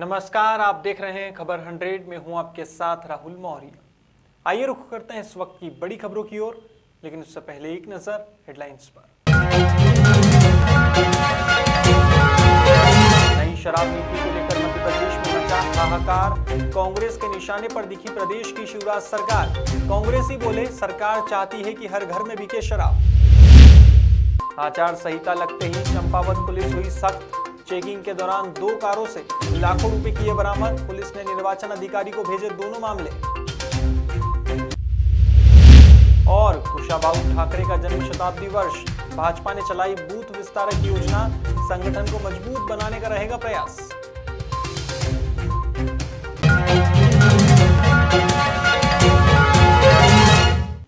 नमस्कार, आप देख रहे हैं खबर 100 में हूं आपके साथ राहुल मौर्य। आइए रुख करते हैं इस वक्त की बड़ी खबरों की ओर, लेकिन उससे पहले एक नजर हेडलाइंस पर। नई शराब नीति को लेकर मध्य प्रदेश में मचा हाहाकार, कांग्रेस के निशाने पर दिखी प्रदेश की शिवराज सरकार। कांग्रेसी बोले सरकार चाहती है कि हर घर में बिके शराब। आचार संहिता लगते ही चंपावत पुलिस हुई सख्त, चेकिंग के दौरान 2 कारों से लाखों रुपए किए बरामद। पुलिस ने निर्वाचन अधिकारी को भेजे दोनों मामले। और कुशाभाऊ ठाकरे का जन्म शताब्दी वर्ष, भाजपा ने चलाई बूथ विस्तारक योजना, संगठन को मजबूत बनाने का रहेगा प्रयास।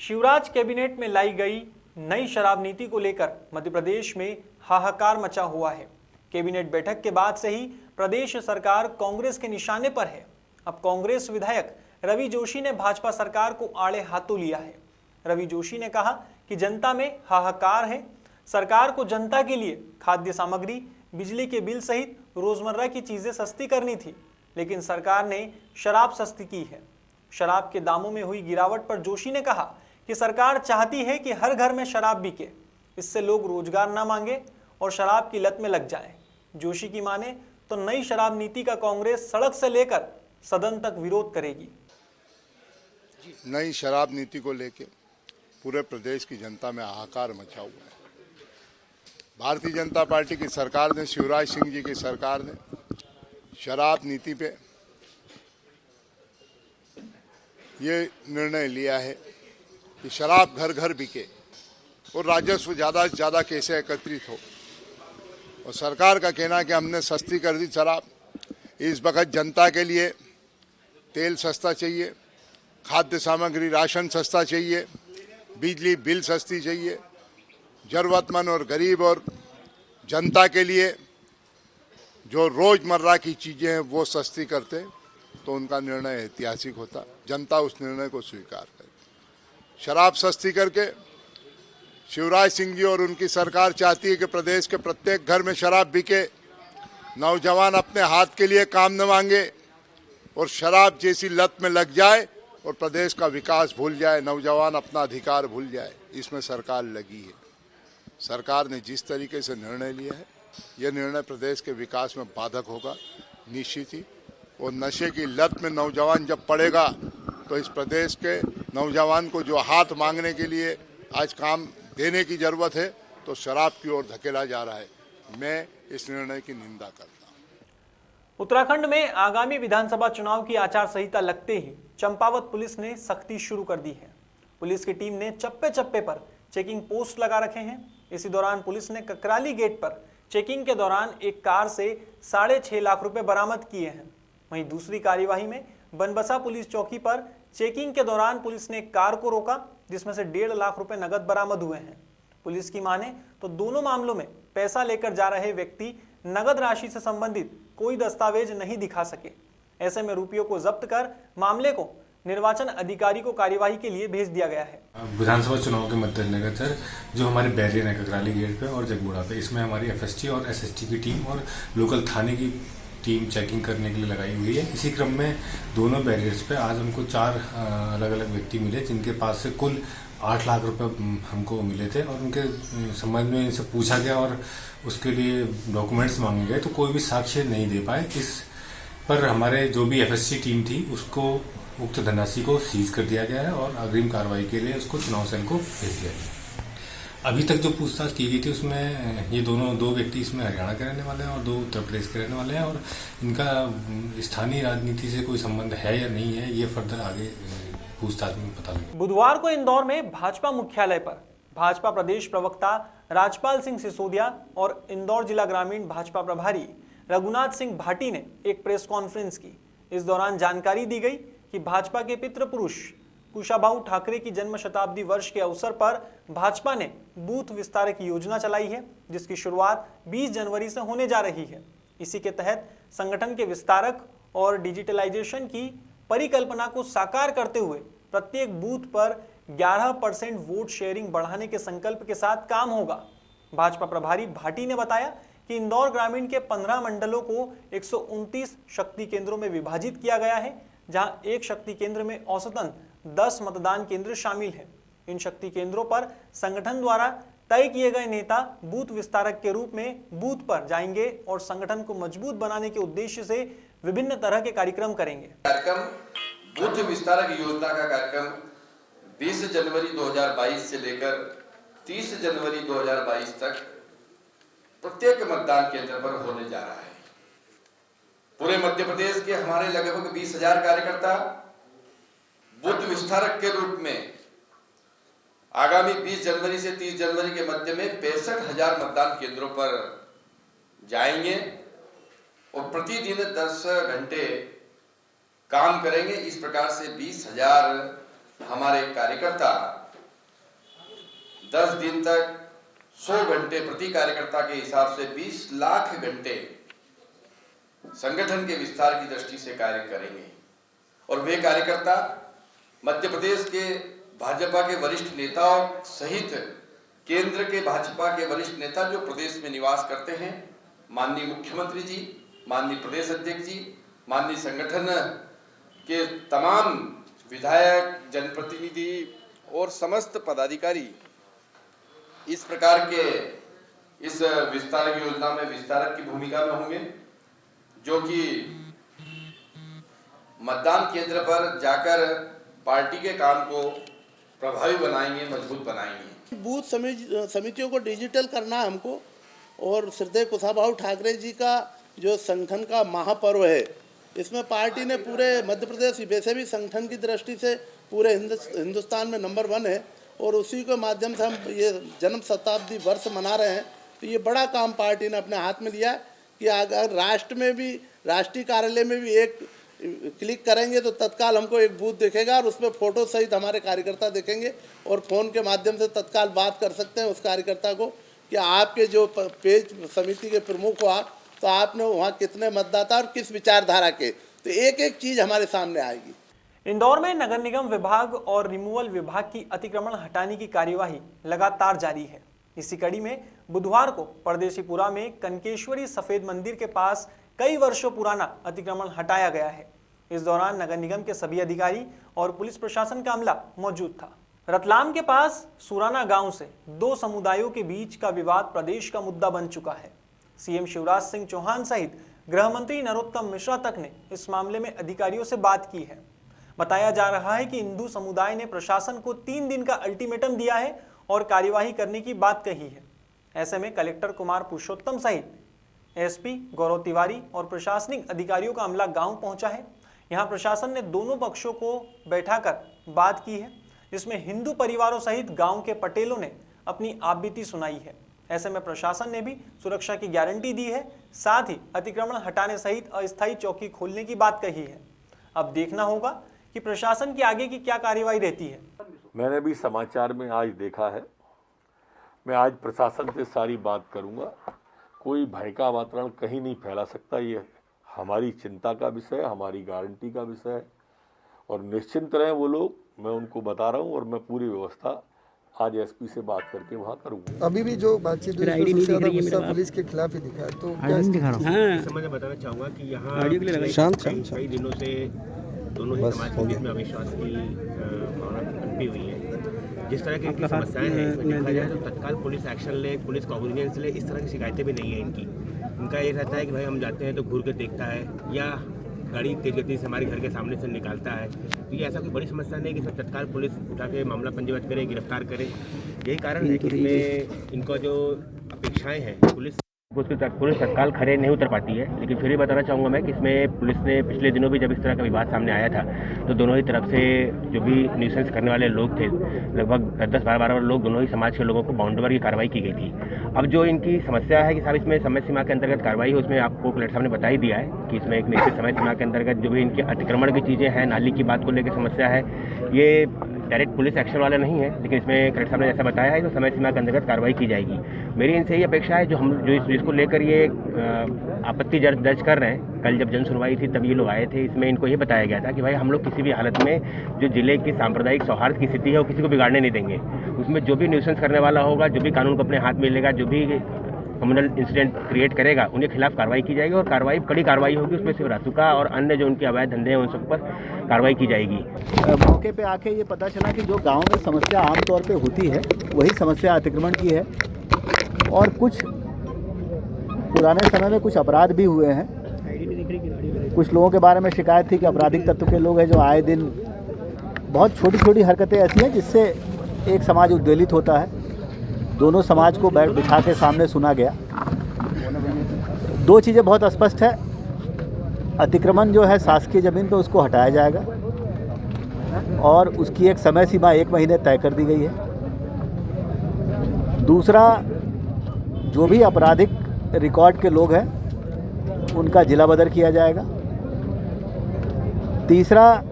शिवराज कैबिनेट में लाई गई नई शराब नीति को लेकर मध्य प्रदेश में हाहाकार मचा हुआ है। कैबिनेट बैठक के बाद से ही प्रदेश सरकार कांग्रेस के निशाने पर है। अब कांग्रेस विधायक रवि जोशी ने भाजपा सरकार को आड़े हाथों लिया है। रवि जोशी ने कहा कि जनता में हाहाकार है, सरकार को जनता के लिए खाद्य सामग्री, बिजली के बिल सहित रोजमर्रा की चीजें सस्ती करनी थी, लेकिन सरकार ने शराब सस्ती की है। शराब के दामों में हुई गिरावट पर जोशी ने कहा कि सरकार चाहती है कि हर घर में शराब बिके, इससे लोग रोजगार न मांगे और शराब की लत में लग जाएं। जोशी की माने तो नई शराब नीति का कांग्रेस सड़क से लेकर सदन तक विरोध करेगी। नई शराब नीति को लेकर पूरे प्रदेश की जनता में हाहाकार मचा हुआ है। भारतीय जनता पार्टी की सरकार ने, शिवराज सिंह जी की सरकार ने शराब नीति पे ये निर्णय लिया है कि शराब घर घर बिके और राजस्व ज़्यादा से ज़्यादा कैसे एकत्रित हो। और सरकार का कहना है कि हमने सस्ती कर दी शराब। इस वक्त जनता के लिए तेल सस्ता चाहिए, खाद्य सामग्री राशन सस्ता चाहिए, बिजली बिल सस्ती चाहिए। ज़रूरतमंद और गरीब और जनता के लिए जो रोज़मर्रा की चीज़ें हैं वो सस्ती करते तो उनका निर्णय ऐतिहासिक होता। जनता उस निर्णय को स्वीकार करे। शराब सस्ती करके शिवराज सिंह जी और उनकी सरकार चाहती है कि प्रदेश के प्रत्येक घर में शराब बिके, नौजवान अपने हाथ के लिए काम न मांगे और शराब जैसी लत में लग जाए और प्रदेश का विकास भूल जाए, नौजवान अपना अधिकार भूल जाए। इसमें सरकार लगी है। सरकार ने जिस तरीके से निर्णय लिया है, यह निर्णय प्रदेश के विकास में बाधक होगा निश्चित ही। और नशे की लत में नौजवान जब पड़ेगा तो इस प्रदेश के नौजवान को जो हाथ मांगने के लिए आज काम देने की जरूरत है तो शराब की ओर धकेला जा रहा है। मैं इस निर्णय की निंदा करता हूं। उत्तराखंड में आगामी विधानसभा चुनाव की आचार संहिता लगते ही चंपावत पुलिस ने सख्ती शुरू कर दी है। पुलिस की टीम ने चप्पे चप्पे पर चेकिंग पोस्ट लगा रखे हैं। इसी दौरान पुलिस ने ककराली गेट पर चेकिंग के दौरान एक कार से 6.5 लाख रुपए बरामद किए हैं। वहीं दूसरी कार्यवाही में बनबसा पुलिस चौकी पर चेकिंग के दौरान पुलिस ने एक कार को रोका, जिसमें से 1.5 लाख रुपए नगद बरामद हुए हैं। पुलिस की माने तो दोनों मामलों में पैसा लेकर जा रहे व्यक्ति नगद राशि से संबंधित कोई दस्तावेज नहीं दिखा सके। ऐसे में रुपयों को जब्त कर मामले को निर्वाचन अधिकारी को कार्यवाही के लिए भेज दिया गया है। विधानसभा चुनाव के मद्देनजर जो हमारे बैरियर है ककराली गेट पे और जगबूढ़ा पे, इसमें हमारी एफएसटी और एसएसटी की टीम और लोकल थाने की टीम चेकिंग करने के लिए लगाई हुई है। इसी क्रम में दोनों बैरियर्स पे आज हमको 4 अलग अलग व्यक्ति मिले, जिनके पास से कुल 8 लाख रुपए हमको मिले थे और उनके संबंध में इनसे पूछा गया और उसके लिए डॉक्यूमेंट्स मांगे गए तो कोई भी साक्ष्य नहीं दे पाए। इस पर हमारे जो भी एफएससी टीम थी उसको उक्त धनराशि को सीज कर दिया गया है और अग्रिम कार्रवाई के लिए उसको चुनाव सेल को भेज दिया गया। अभी तक जो पूछताछ की गई थी उसमें ये दो व्यक्ति इसमें हरियाणा के रहने वाले हैं और 2 उत्तर प्रदेश के रहने वाले हैं और इनका स्थानीय राजनीति से कोई संबंध है या नहीं है, ये फर्दर आगे पूछताछ में पता लगेगा। बुधवार को इंदौर में भाजपा मुख्यालय पर भाजपा प्रदेश प्रवक्ता राजपाल सिंह सिसोदिया और इंदौर जिला ग्रामीण भाजपा प्रभारी रघुनाथ सिंह भाटी ने एक प्रेस कॉन्फ्रेंस की। इस दौरान जानकारी दी गई कि भाजपा के पितृ पुरुष कुशाभाऊ ठाकरे की जन्म शताब्दी वर्ष के अवसर पर भाजपा ने बूथ विस्तारक योजना चलाई है, जिसकी शुरुआत 20 जनवरी से होने जा रही है। इसी के तहत संगठन के विस्तारक और डिजिटलाइजेशन की परिकल्पना को साकार करते हुए प्रत्येक बूथ पर 11% वोट शेयरिंग बढ़ाने के संकल्प के साथ काम होगा। भाजपा प्रभारी भाटी ने बताया कि कि इंदौर ग्रामीण के 15 मंडलों को 129 शक्ति केंद्रों में विभाजित किया गया है, जहां एक शक्ति केंद्र में औसतन 10 मतदान केंद्र शामिल हैं। इन शक्ति केंद्रों पर संगठन द्वारा तय किए गए नेता बूथ विस्तारक के रूप में बूथ पर जाएंगे और संगठन को मजबूत बनाने के उद्देश्य से विभिन्न तरह के कार्यक्रम करेंगे। बूथ विस्तारक योजना का कार्यक्रम 20 जनवरी 2022 से लेकर 30 जनवरी 2022 तक प्रत्येक मतदान केंद्र पर होने जा रहा है। पूरे मध्य प्रदेश के हमारे लगभग 20,000 कार्यकर्ता बूथ विस्तारक के रूप में आगामी 20 जनवरी से 30 जनवरी के मध्य में 65,000 मतदान केंद्रों पर जाएंगे और प्रतिदिन 10 घंटे काम करेंगे। इस प्रकार से 20,000 हमारे कार्यकर्ता 10 दिन तक 100 घंटे प्रति कार्यकर्ता के हिसाब से 20 लाख घंटे संगठन के विस्तार की दृष्टि से कार्य करेंगे। और वे कार्यकर्ता मध्य प्रदेश के भाजपा के वरिष्ठ नेताओं सहित केंद्र के भाजपा के वरिष्ठ नेता जो प्रदेश में निवास करते हैं, माननीय मुख्यमंत्री जी, माननीय प्रदेश अध्यक्ष जी, माननीय संगठन के तमाम विधायक, जनप्रतिनिधि और समस्त पदाधिकारी इस प्रकार के इस विस्तारक योजना में विस्तारक की भूमिका में होंगे, जो कि मतदान केंद्र पर जाकर पार्टी के काम को प्रभावी बनाएंगे, मजबूत बनाएंगे। बूथ समितियों को डिजिटल करना है हमको, और श्रद्धेय कुशाभाऊ ठाकरे जी का जो संगठन का महापर्व है, इसमें पार्टी ने पूरे मध्य प्रदेश वैसे भी संगठन की दृष्टि से पूरे हिंदुस्तान में नंबर 1 है, और उसी के माध्यम से हम ये जन्म शताब्दी वर्ष मना रहे हैं। तो ये बड़ा काम पार्टी ने अपने हाथ में लिया कि अगर राष्ट्र में भी, राष्ट्रीय कार्यालय में भी एक क्लिक करेंगे तो तत्काल हमको एक बूथ दिखेगा और उसमें फोटो सहित हमारे कार्यकर्ता देखेंगे, और फ़ोन के माध्यम से तत्काल बात कर सकते हैं उस कार्यकर्ता को कि आपके जो पेज समिति के प्रमुख हो आप, तो आपने वहाँ कितने मतदाता और किस विचारधारा के, तो एक एक चीज़ हमारे सामने आएगी। इंदौर में नगर निगम विभाग और रिमूवल विभाग की अतिक्रमण हटाने की कार्यवाही लगातार जारी है। इसी कड़ी में बुधवार को परदेशीपुरा में कनकेश्वरी सफेद मंदिर के पास कई वर्षों पुराना अतिक्रमण हटाया गया है। इस दौरान नगर निगम के सभी अधिकारी और पुलिस प्रशासन का अमला मौजूद था। रतलाम के पास सुराना गांव से 2 समुदायों के बीच का विवाद प्रदेश का मुद्दा बन चुका है। सीएम शिवराज सिंह चौहान सहित गृह मंत्री नरोत्तम मिश्रा तक ने इस मामले में अधिकारियों से बात की है। बताया जा रहा है कि हिंदू समुदाय ने प्रशासन को 3 दिन का अल्टीमेटम दिया है और कार्यवाही करने की बात कही है। ऐसे में कलेक्टर कुमार पुरुषोत्तम सहित एसपी गौरव तिवारी और प्रशासनिक अधिकारियों का अमला गांव पहुंचा है। यहां प्रशासन ने दोनों पक्षों को बैठाकर बात की है, जिसमें हिंदू परिवारों सहित गांव के पटेलों ने अपनी आपबीती सुनाई है। ऐसे में प्रशासन ने भी सुरक्षा की गारंटी दी है, साथ ही अतिक्रमण हटाने सहित अस्थायी चौकी खोलने की बात कही है। अब देखना होगा कि प्रशासन की आगे की क्या कार्रवाई रहती है। मैंने भी समाचार में आज देखा है। मैं आज प्रशासन से सारी बात करूंगा। कोई भय का वातावरण कहीं नहीं फैला सकता। ये हमारी चिंता का विषय है, हमारी गारंटी का विषय है, और निश्चिंत रहें वो लोग। मैं उनको बता रहा हूं और मैं पूरी व्यवस्था आज एसपी से बात करके वहाँ करूँगा। अभी भी जो बातचीत हुई उसमें सबसे ज्यादा गुस्सा पुलिस के खिलाफ ही दिखा है, तो क्या मैं बताना चाहूँगा कि यहाँ कई दिनों से दोनों ही समाज के बीच में अविश्वास की भावना पनपी हुई है। जिस तरह की इनकी समस्याएं हैं, इसमें देखा जाए तो तत्काल पुलिस एक्शन ले, पुलिस कॉग्निजेंस ले, इस तरह की शिकायतें भी नहीं है इनकी। इनका ये रहता है कि भाई हम जाते हैं तो घूर के देखता है या गाड़ी तेज गति से हमारे घर के सामने से निकालता है। तो ये ऐसा कोई बड़ी समस्या नहीं कि इसमें तत्काल पुलिस उठा के मामला पंजीबद्ध करे, गिरफ्तार करे। यही कारण है कि इसमें इनका जो अपेक्षाएं हैं पुलिस तत्काल खड़े नहीं उतर पाती है। लेकिन फिर भी बताना चाहूँगा मैं कि इसमें पुलिस ने पिछले दिनों भी जब इस तरह का विवाद सामने आया था तो दोनों ही तरफ से जो भी न्यूसेंस करने वाले लोग थे, लगभग 10-12 लोग, दोनों ही समाज के लोगों को बाउंड्री की कार्रवाई की गई थी। अब जो इनकी समस्या है कि साहब इसमें समय सीमा के अंतर्गत कार्रवाई है, उसमें आपको कलेक्टर साहब ने बता ही दिया है कि इसमें एक निश्चित समय सीमा के अंतर्गत जो भी इनके अतिक्रमण की चीज़ें हैं, नाली की बात को लेकर समस्या है, ये डायरेक्ट पुलिस एक्शन वाला नहीं है। लेकिन इसमें कलेक्टर साहब ने जैसा बताया है तो समय सीमा के अंतर्गत कार्रवाई की जाएगी। मेरी इनसे यही अपेक्षा है जो इसको लेकर ये आपत्ति दर्ज कर रहे हैं। कल जब जन सुनवाई थी तब ये लोग आए थे, इसमें इनको ये बताया गया था कि भाई हम लोग किसी भी हालत में जो जिले की सांप्रदायिक सौहार्द की स्थिति है वो किसी को बिगाड़ने नहीं देंगे। उसमें जो भी न्यूसेंस करने वाला होगा, जो भी कानून को अपने हाथ में लेगा, जो भी कम्युनल इंसिडेंट क्रिएट करेगा उनके खिलाफ कार्रवाई की जाएगी और कड़ी कार्रवाई होगी। उसमें सिर्फ रासुका और अन्य जो उनके अवैध धंधे हैं उन सब पर कार्रवाई की जाएगी। मौके पे आके ये पता चला कि जो गांव में समस्या आमतौर पे होती है वही समस्या अतिक्रमण की है और कुछ पुराने समय में कुछ अपराध भी हुए हैं। कुछ लोगों के बारे में शिकायत थी कि आपराधिक तत्व के लोग हैं जो आए दिन बहुत छोटी छोटी हरकतें ऐसी हैं जिससे एक समाज उद्वेलित होता है। दोनों समाज को बैठ बिठा के सामने सुना गया। दो चीज़ें बहुत स्पष्ट है, अतिक्रमण जो है शासकीय ज़मीन पर उसको हटाया जाएगा और उसकी एक समय सीमा 1 महीने तय कर दी गई है। दूसरा, जो भी आपराधिक रिकॉर्ड के लोग हैं उनका जिला बदर किया जाएगा। तीसरा,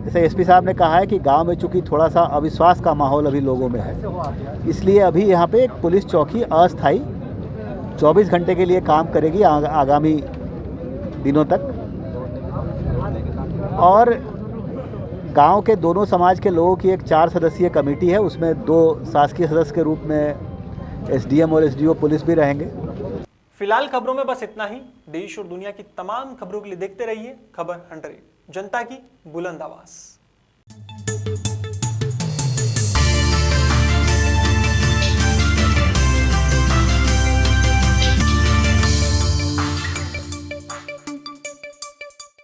जैसे एसपी साहब ने कहा है कि गांव में चूँकि थोड़ा सा अविश्वास का माहौल अभी लोगों में है, इसलिए अभी यहाँ पे एक पुलिस चौकी अस्थायी 24 घंटे के लिए काम करेगी आगामी दिनों तक। और गांव के दोनों समाज के लोगों की एक 4 सदस्यीय कमेटी है, उसमें 2 शासकीय सदस्य के रूप में एसडीएम और एसडीओ पुलिस भी रहेंगे। फिलहाल खबरों में बस इतना ही। देश और दुनिया की तमाम खबरों के लिए देखते रहिए खबर 100, जनता की बुलंद आवाज।